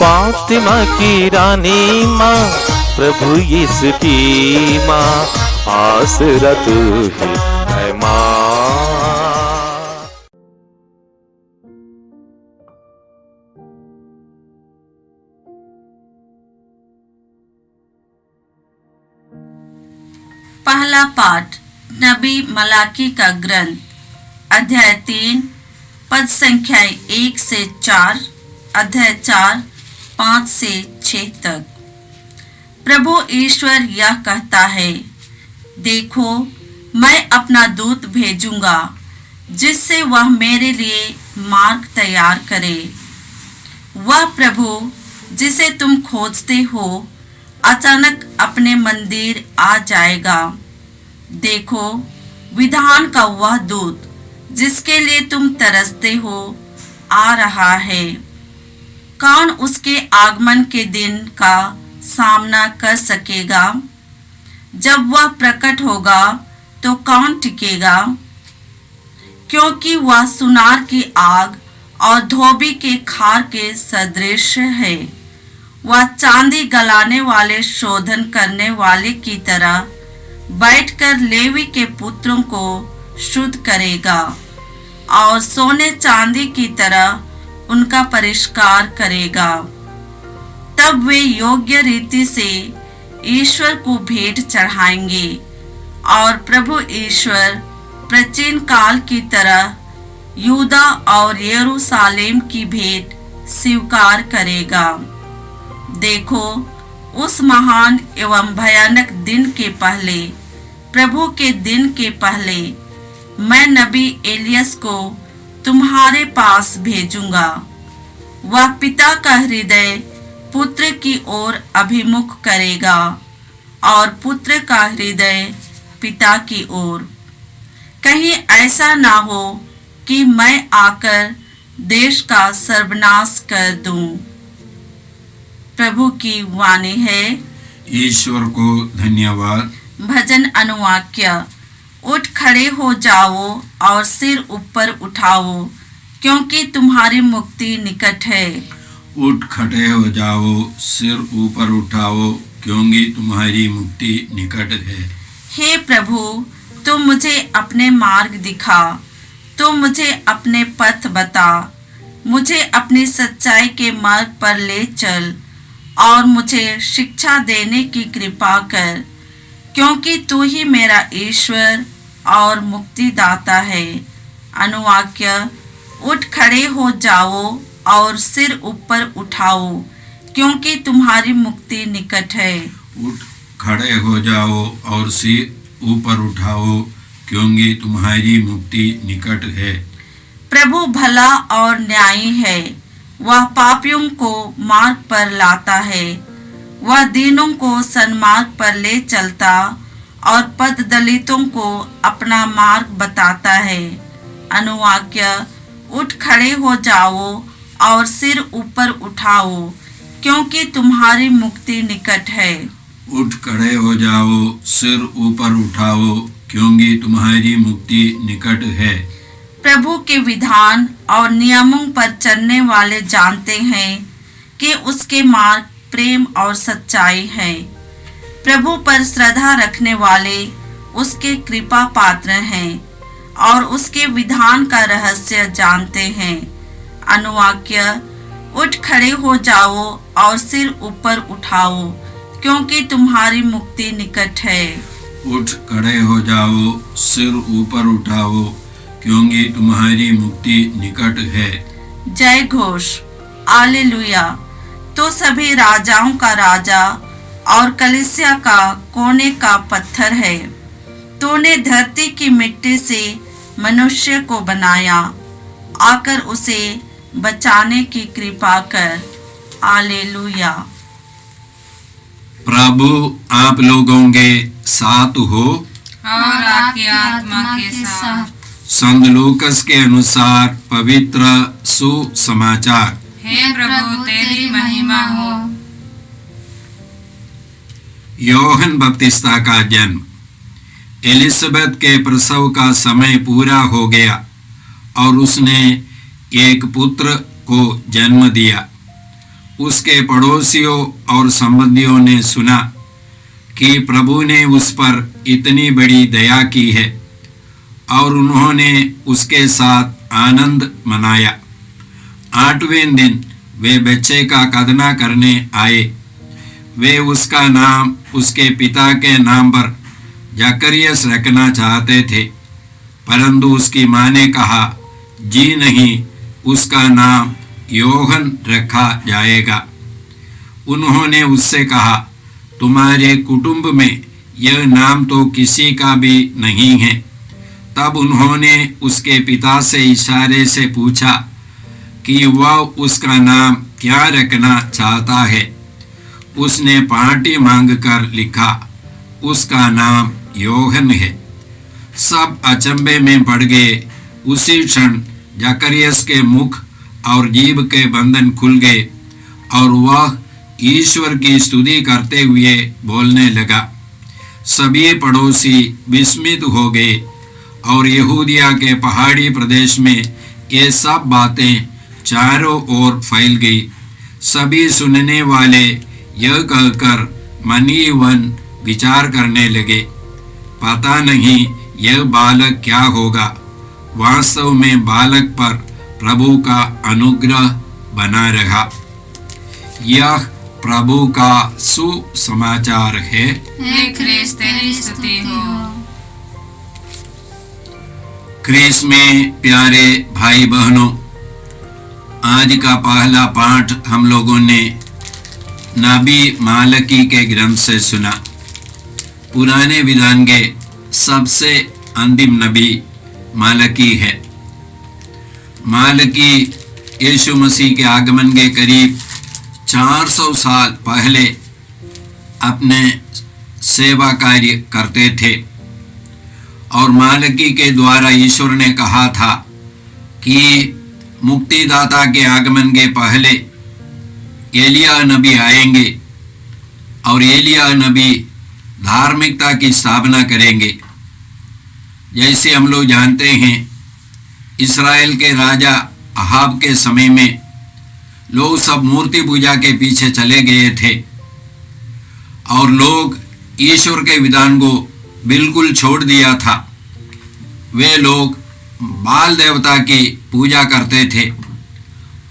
फातिमा की रानी माँ, प्रभु यीशु की माँ, आसरा तू ही है माँ। पहला पाठ नबी मलाकी का ग्रंथ, अध्याय 3, पद संख्या 1 से 4, अध्याय 4, 5 से 6 तक। प्रभु ईश्वर यह कहता है, देखो मैं अपना दूत भेजूंगा, जिससे वह मेरे लिए मार्ग तैयार करे। वह प्रभु जिसे तुम खोजते हो अचानक अपने मंदिर आ जाएगा। देखो विधान का वह दूत जिसके लिए तुम तरसते हो आ रहा है। कौन उसके आगमन के दिन का सामना कर सकेगा? जब वह प्रकट होगा तो कौन टिकेगा? क्योंकि वह सुनार की आग और धोबी के खार के सदृश है। वह चांदी गलाने वाले शोधन करने वाले की तरह बैठकर लेवी के पुत्रों को शुद्ध करेगा और सोने चांदी की तरह उनका परिष्कार करेगा। तब वे योग्य रीति से ईश्वर को भेंट चढ़ाएंगे और प्रभु ईश्वर प्राचीन काल की तरह यूदा और यरूशलेम की भेंट स्वीकार करेगा। देखो उस महान एवं भयानक दिन के पहले, प्रभु के दिन के पहले, मैं नबी एलियस को तुम्हारे पास भेजूंगा। वह पिता का हृदय पुत्र की ओर अभिमुख करेगा और पुत्र का हृदय पिता की ओर। कहीं ऐसा ना हो कि मैं आकर देश का सर्वनाश कर दूं। प्रभु की वाणी है। ईश्वर को धन्यवाद। भजन अनुवाक्य। उठ खड़े हो जाओ और सिर ऊपर उठाओ, क्योंकि तुम्हारी मुक्ति निकट है। उठ खड़े हो जाओ, सिर ऊपर उठाओ, क्योंकि तुम्हारी मुक्ति निकट है। हे प्रभु, तुम मुझे अपने मार्ग दिखा, तुम मुझे अपने पथ बता, मुझे अपनी सच्चाई के मार्ग पर ले चल और मुझे शिक्षा देने की कृपा कर, क्योंकि तू ही मेरा ईश्वर और मुक्तिदाता है। अनुवाक्य। उठ खड़े हो जाओ और सिर ऊपर उठाओ, क्योंकि तुम्हारी मुक्ति निकट है। उठ खड़े हो जाओ और सिर ऊपर उठाओ, क्योंकि तुम्हारी मुक्ति निकट है। प्रभु भला और न्यायी है, वह पापियों को मार्ग पर लाता है। वह दीनों को सन्मार्ग पर ले चलता और पद दलितों को अपना मार्ग बताता है। अनुवाक्य। उठ खड़े हो जाओ और सिर ऊपर उठाओ, क्योंकि तुम्हारी मुक्ति निकट है। उठ खड़े हो जाओ, सिर ऊपर उठाओ, क्योंकि तुम्हारी मुक्ति निकट है। प्रभु के विधान और नियमों पर चलने वाले जानते हैं कि उसके मार्ग प्रेम और सच्चाई है। प्रभु पर श्रद्धा रखने वाले उसके कृपा पात्र हैं और उसके विधान का रहस्य जानते हैं। अनुवाक्य। उठ खड़े हो जाओ और सिर ऊपर उठाओ, क्योंकि तुम्हारी मुक्ति निकट है। उठ खड़े हो जाओ, सिर ऊपर उठाओ, क्योंकि तुम्हारी मुक्ति निकट है। जय घोष। हालेलुया। तो सभी राजाओं का राजा और कलीसिया का कोने का पत्थर है। तूने धरती की मिट्टी से मनुष्य को बनाया, आकर उसे बचाने की कृपा कर। हालेलुया। प्रभु आप लोगों के साथ हो और आपकी आत्मा के साथ। संत लूकस के अनुसार पवित्र सुसमाचार। हे प्रभु तेरी महिमा हो। योहन बपतिस्ता का जन्म। एलिजाबेथ के प्रसव का समय पूरा हो गया और उसने एक पुत्र को जन्म दिया। उसके पड़ोसियों और संबंधियों ने सुना कि प्रभु ने उस पर इतनी बड़ी दया की है और उन्होंने उसके साथ आनंद मनाया। 8वें दिन वे बच्चे का खतना करने आए। वे उसका नाम उसके पिता के नाम पर जकरियस रखना चाहते थे, परंतु उसकी माँ ने कहा, जी नहीं, उसका नाम योहन रखा जाएगा। उन्होंने उससे कहा, तुम्हारे कुटुंब में यह नाम तो किसी का भी नहीं है। तब उन्होंने उसके पिता से इशारे से पूछा कि वह उसका नाम क्या रखना चाहता है। उसने पाटी मांगकर लिखा, उसका नाम योहन है। सब अचंभे में पड़ गए। उसी क्षण जकरियस के मुख और जीभ के बंधन खुल गए और वह ईश्वर की स्तुति करते हुए बोलने लगा। सभी पड़ोसी विस्मित हो गए और यहूदिया के पहाड़ी प्रदेश में ये सब बातें चारों ओर फैल गई। सभी सुनने वाले यह कहकर मन ही मन विचार करने लगे, पता नहीं यह बालक क्या होगा। वास्तव में बालक पर प्रभु का अनुग्रह बना रहा। यह प्रभु का सुसमाचार है। हे ख्रीस्त, तेरी स्तुति हो। ख्रीस्त में प्यारे भाई बहनों, आज का पहला पाठ हम लोगों ने नबी मालकी के ग्रंथ से सुना। पुराने विधान के सबसे अंतिम नबी मालकी है। मालकी यीशु मसीह के आगमन के करीब 400 साल पहले अपने सेवा कार्य करते थे और मालकी के द्वारा ईश्वर ने कहा था कि मुक्तिदाता के आगमन के पहले एलिया नबी आएंगे और एलिया नबी धार्मिकता की स्थापना करेंगे। जैसे हम लोग जानते हैं, इस्राएल के राजा अहाब के समय में लोग सब मूर्ति पूजा के पीछे चले गए थे और लोग ईश्वर के विधान को बिल्कुल छोड़ दिया था। वे लोग बाल देवता की पूजा करते थे।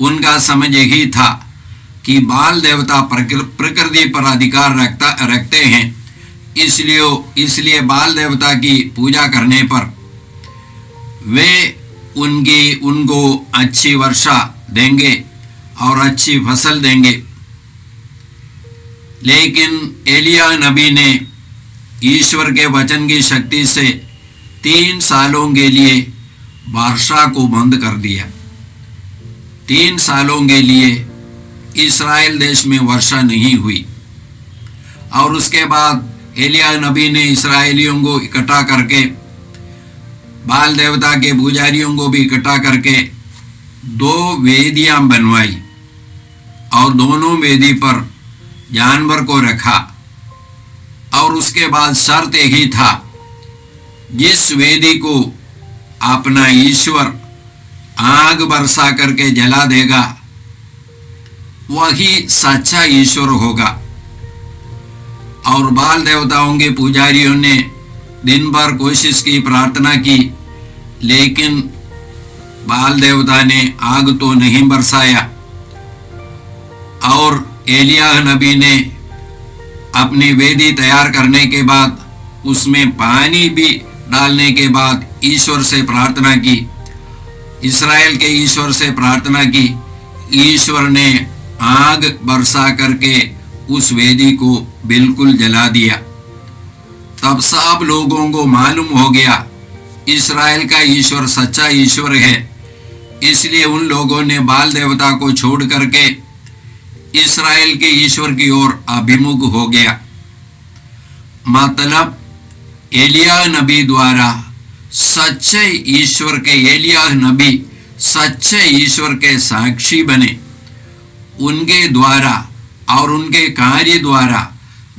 उनका समझ यही था कि बाल देवता प्रकृति पर अधिकार रखते हैं, इसलिए बाल देवता की पूजा करने पर वे उनको अच्छी वर्षा देंगे और अच्छी फसल देंगे। लेकिन एलिया नबी ने ईश्वर के वचन की शक्ति से 3 सालों के लिए वर्षा को बंद कर दिया। 3 सालों के लिए इस्राएल देश में वर्षा नहीं हुई और उसके बाद एलिया नबी ने इस्राएलियों को इकट्ठा करके, बाल देवता के पुजारियों को भी इकट्ठा करके 2 वेदियां बनवाई और दोनों वेदी पर जानवर को रखा और उसके बाद शर्त यही था, जिस वेदी को अपना ईश्वर आग बरसा करके जला देगा वही सच्चा ईश्वर होगा। और बाल देवताओं के पुजारियों ने दिन भर कोशिश की, प्रार्थना की, लेकिन बाल देवता ने आग तो नहीं बरसाया। और एलिया नबी ने अपनी वेदी तैयार करने के बाद उसमें पानी भी डालने के बाद ईश्वर से प्रार्थना की, इस्राएल के ईश्वर से प्रार्थना की। ईश्वर ने आग बरसा करके उस वेदी को बिल्कुल जला दिया। तब सब लोगों को मालूम हो गया इस्राएल का ईश्वर सच्चा ईश्वर है। इसलिए उन लोगों ने बाल देवता को छोड़ करके इस्राएल के ईश्वर की ओर अभिमुख हो गया। मतलब एलिया नबी द्वारा सच्चे ईश्वर के, एलिया नबी सच्चे ईश्वर के साक्षी बने। उनके द्वारा और उनके कार्य द्वारा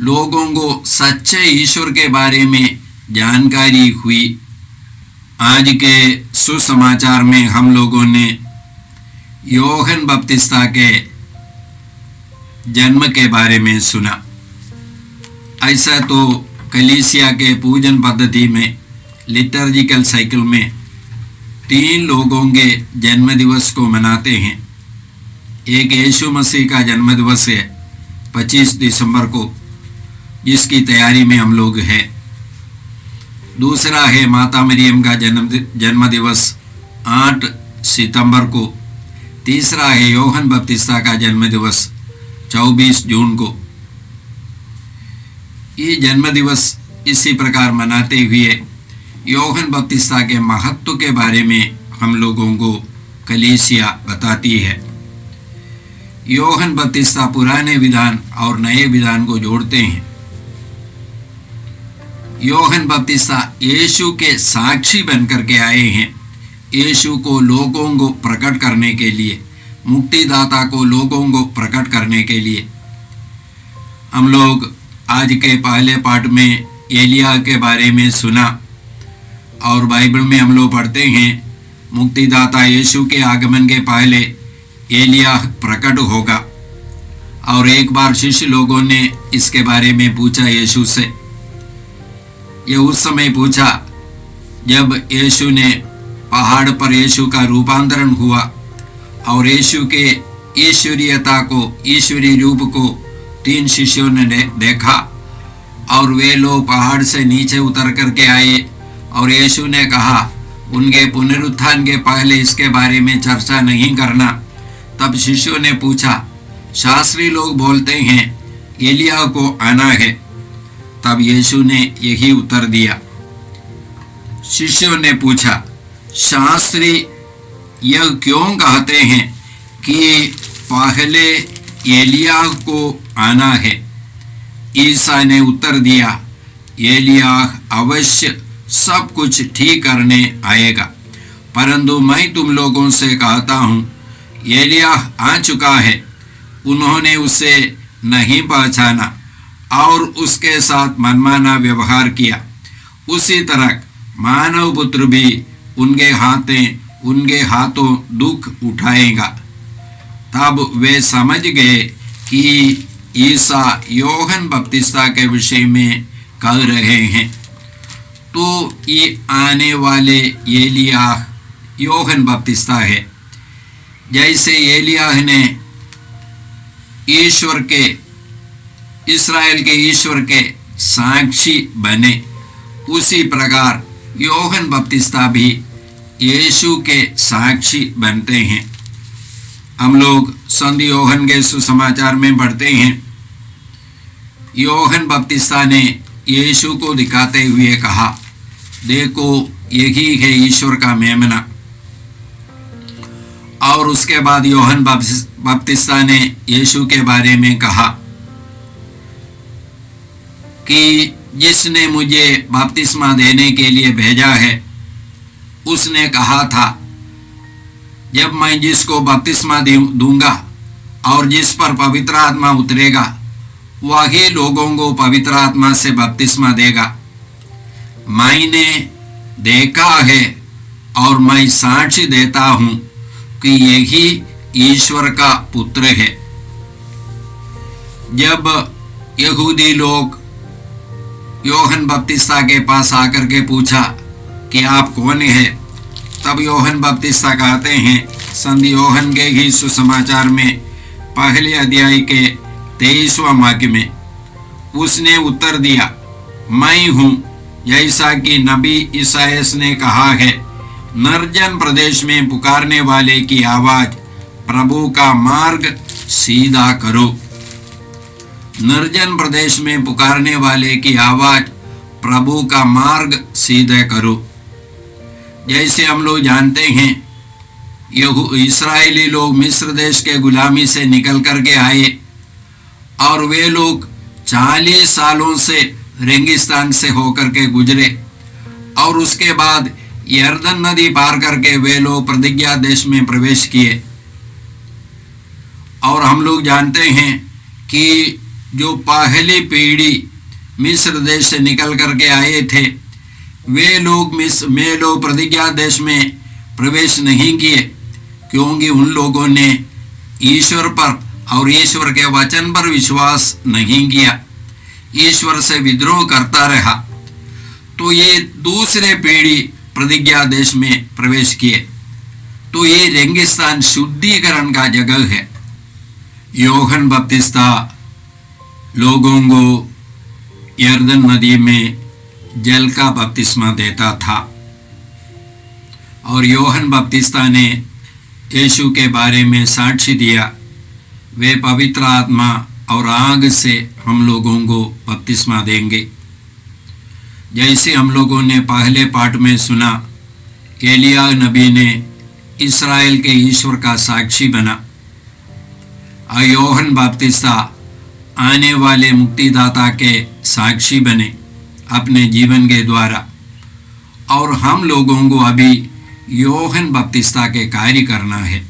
लोगों को सच्चे ईश्वर के बारे में जानकारी हुई। आज के सुसमाचार में हम लोगों ने योहन बपतिस्ता के जन्म के बारे में सुना। ऐसा तो कलीसिया के पूजन पद्धति में, लिटर्जिकल साइकिल में 3 लोगों के जन्म दिवस को मनाते हैं। एक यीशु मसीह का जन्म दिवस है 25 दिसंबर को, जिसकी तैयारी में हम लोग हैं। दूसरा है माता मरियम का जन्म दिवस 8 सितंबर को। तीसरा है योहन बपतिस्ता का जन्म दिवस 24 जून को। ये जन्म दिवस इसी प्रकार मनाते हुए योहन बपतिस्ता के महत्व के बारे में हम लोगों को कलीसिया बताती है। योहन बपतिस्ता पुराने विधान और नए विधान को जोड़ते हैं। योहन बपतिस्ता यीशु के साक्षी बनकर के आए हैं, यीशु को लोगों को प्रकट करने के लिए, मुक्तिदाता को लोगों को प्रकट करने के लिए। हम लोग आज के पहले पाठ में एलिया के बारे में सुना और बाइबल में हम लोग पढ़ते हैं मुक्तिदाता यीशु के आगमन के पहले एलिया प्रकट होगा। और एक बार शिष्य लोगों ने इसके बारे में पूछा यीशु से। ये उस समय पूछा जब यीशु ने पहाड़ पर यीशु का रूपांतरण हुआ और यीशु के ईश्वरीयता को, ईश्वरीय रूप को 3 शिष्यों ने देखा और वे लोग पहाड़ से नीचे उतर करके आए और यीशु ने कहा उनके पुनरुत्थान के पहले इसके बारे में चर्चा नहीं करना। तब शिष्यों ने पूछा, शास्त्री लोग बोलते हैं एलिया को आना है। तब यीशु ने यही उत्तर दिया। शिष्यों ने पूछा, शास्त्री यह क्यों कहते हैं कि पहले एलिया को आना है? ईसा ने उत्तर दिया, एलिया अवश्य सब कुछ ठीक करने आएगा, परंतु मैं तुम लोगों से कहता हूँ एलिया आ चुका है, उन्होंने उसे नहीं पहचाना और उसके साथ मनमाना व्यवहार किया। उसी तरह मानव पुत्र भी उनके हाथों दुख उठाएगा। तब वे समझ गए कि ईसा योहन बपतिस्ता के विषय में कह रहे हैं। तो ये आने वाले एलिया योहन बपतिस्ता है। जैसे एलिया ने इस्राएल के ईश्वर के साक्षी बने, उसी प्रकार योहन बपतिस्ता भी यीशु के साक्षी बनते हैं। हम लोग संत योहन के सुसमाचार में पढ़ते हैं, योहन बपतिस्ता ने यीशु को दिखाते हुए कहा, देखो यही है ईश्वर का मेमना। और उसके बाद योहन बपतिस्ता ने यीशु के बारे में कहा कि जिसने मुझे बपतिस्मा देने के लिए भेजा है, उसने कहा था जब मैं जिसको बपतिस्मा दूंगा और जिस पर पवित्र आत्मा उतरेगा, वही लोगों को पवित्र आत्मा से बपतिस्मा देगा। मैंने देखा है और मैं साक्षी देता हूं कि यही ईश्वर का पुत्र है। जब यहूदी लोग योहन बपतिस्ता के पास आकर के पूछा कि आप कौन है, तब योहन बपतिस्ता कहते हैं संत योहन के ही सुसमाचार में पहले अध्याय के 23वां वाक्य में, उसने उत्तर दिया, मैं हूँ, जैसा कि नबी ईसायास ने कहा है, निर्जन प्रदेश में पुकारने वाले की आवाज, प्रभु का मार्ग सीधा करो। निर्जन प्रदेश में पुकारने वाले की आवाज, प्रभु का मार्ग सीधा करो। जैसे हम लोग जानते हैं इस्राएली लोग मिस्र देश के गुलामी से निकल करके आए और वे लोग 40 सालों से रेगिस्तान से होकर के गुजरे और उसके बाद यर्दन नदी पार करके वे लोग प्रतिज्ञा देश में प्रवेश किए। और हम लोग जानते हैं कि जो पहली पीढ़ी मिस्र देश से निकल करके आए थे, वे लोग प्रतिज्ञा देश में प्रवेश नहीं किए, क्योंकि उन लोगों ने ईश्वर पर और ईश्वर के वचन पर विश्वास नहीं किया, ईश्वर से विद्रोह करता रहा, तो ये दूसरे पीढ़ी प्रतिज्ञा देश में प्रवेश किए। तो ये रेगिस्तान शुद्धिकरण का जगह है। योहन बपतिस्ता लोगों को यर्दन नदी में जल का बपतिस्मा देता था, और योहन बपतिस्ता ने यीशु के बारे में साक्ष्य दिया, वे पवित्र आत्मा और आग से हम लोगों को बपतिस्मा देंगे। जैसे हम लोगों ने पहले पाठ में सुना, एलिया नबी ने इस्राएल के ईश्वर का साक्षी बना, और योहन बपतिस्ता आने वाले मुक्तिदाता के साक्षी बने अपने जीवन के द्वारा। और हम लोगों को अभी योहन बपतिस्ता के कार्य करना है।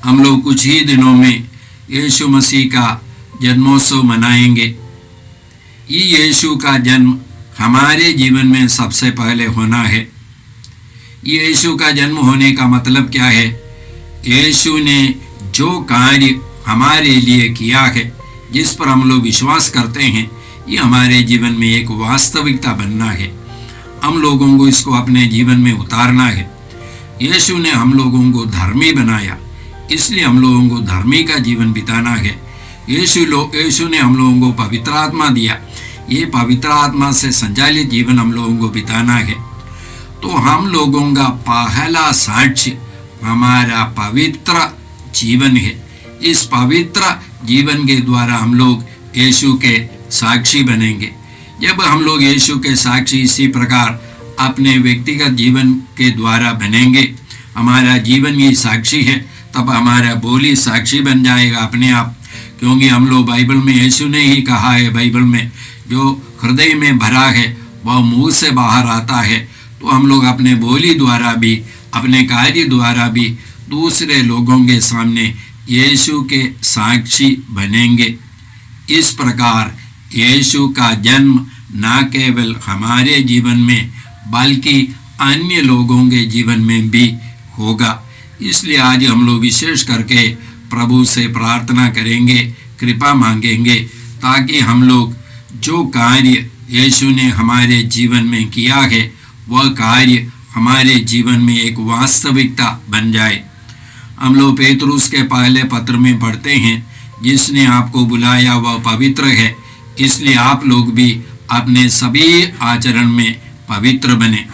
हम लोग कुछ ही दिनों में यीशु मसीह का जन्मोत्सव मनाएंगे। ये यीशु का जन्म हमारे जीवन में सबसे पहले होना है। ये यीशु का जन्म होने का मतलब क्या है? यीशु ने जो कार्य हमारे लिए किया है, जिस पर हम लोग विश्वास करते हैं, ये हमारे जीवन में एक वास्तविकता बनना है। हम लोगों को इसको अपने जीवन में उतारना है। यीशु ने हम लोगों को धर्मी बनाया, इसलिए हम लोगों को धर्मी का जीवन बिताना है। यीशु ने हम लोगों को पवित्र आत्मा दिया, ये पवित्र आत्मा से संचालित जीवन हम लोगों को बिताना है। तो हम लोगों का पहला साक्ष्य हमारा पवित्र जीवन है। इस पवित्र जीवन के द्वारा हम लोग यीशु के साक्षी बनेंगे। जब हम लोग यीशु के साक्षी इसी प्रकार अपने व्यक्तिगत जीवन के द्वारा बनेंगे, हमारा जीवन ही साक्षी है, तब हमारा बोली साक्षी बन जाएगा अपने आप। क्योंकि हम लोग बाइबल में, यीशु ने ही कहा है बाइबल में, जो हृदय में भरा है वह मुंह से बाहर आता है। तो हम लोग अपने बोली द्वारा भी, अपने कार्य द्वारा भी दूसरे लोगों के सामने यीशु के साक्षी बनेंगे। इस प्रकार यीशु का जन्म न केवल हमारे जीवन में बल्कि अन्य लोगों के जीवन में भी होगा। इसलिए आज हम लोग विशेष करके प्रभु से प्रार्थना करेंगे, कृपा मांगेंगे, ताकि हम लोग जो कार्य यीशु ने हमारे जीवन में किया है, वह कार्य हमारे जीवन में एक वास्तविकता बन जाए। हम लोग पेतरुस के पहले पत्र में पढ़ते हैं, जिसने आपको बुलाया वह पवित्र है, इसलिए आप लोग भी अपने सभी आचरण में पवित्र बने।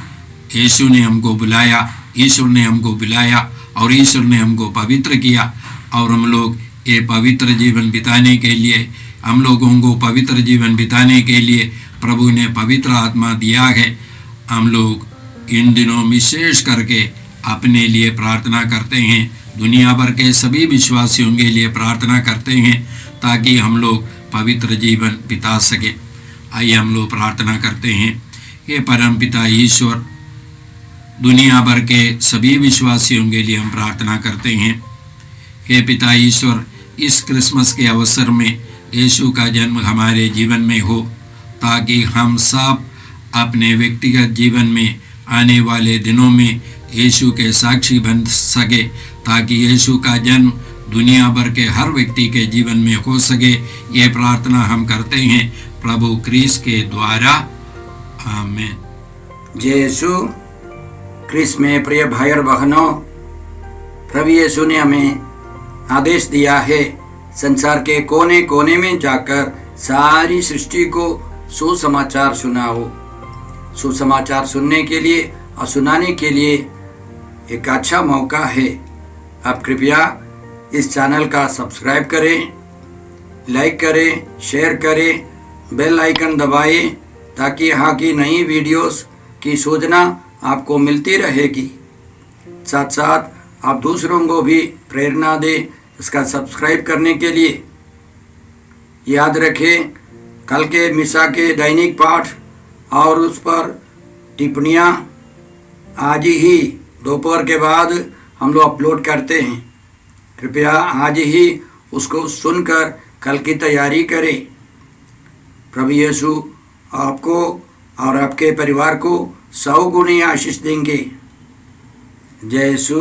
यीशु ने हमको बुलाया, ईश्वर ने हमको बुलाया और ईश्वर ने हमको पवित्र किया, और हम लोग ये पवित्र जीवन बिताने के लिए, हम लोगों को पवित्र जीवन बिताने के लिए प्रभु ने पवित्र आत्मा दिया है। हम लोग इन दिनों विशेष करके अपने लिए प्रार्थना करते हैं, दुनिया भर के सभी विश्वासियों के लिए प्रार्थना करते हैं, ताकि हम लोग पवित्र जीवन बिता सके। आइए हम लोग प्रार्थना करते हैं। हे परम पिता ईश्वर, दुनिया भर के सभी विश्वासियों के लिए हम प्रार्थना करते हैं। हे पिता ईश्वर, इस क्रिसमस के अवसर में यीशु का जन्म हमारे जीवन में हो, ताकि हम सब अपने व्यक्तिगत जीवन में आने वाले दिनों में यीशु के साक्षी बन सके, ताकि यीशु का जन्म दुनिया भर के हर व्यक्ति के जीवन में हो सके। ये प्रार्थना हम करते हैं प्रभु क्रिस्त के द्वारा, आमीन। जय यीशु क्रिस्त में प्रिय भाई और बहनों, प्रभु यीशु ने हमें आदेश दिया है संसार के कोने कोने में जाकर सारी सृष्टि को सुसमाचार सुनाओ। सुसमाचार सुनने के लिए और सुनाने के लिए एक अच्छा मौका है। आप कृपया इस चैनल का सब्सक्राइब करें, लाइक करें, शेयर करें, बेल आइकन दबाएं, ताकि यहाँ की नई वीडियोस की सूचना आपको मिलती रहेगी। साथ साथ आप दूसरों को भी प्रेरणा दें इसका सब्सक्राइब करने के लिए। याद रखें, कल के मिसा के दैनिक पाठ और उस पर टिप्पणियाँ आज ही दोपहर के बाद हम लोग अपलोड करते हैं। कृपया आज ही उसको सुनकर कल की तैयारी करें। प्रभु यीशु आपको और आपके परिवार को 100 गुनी आशीष देंगे। जय यीशु।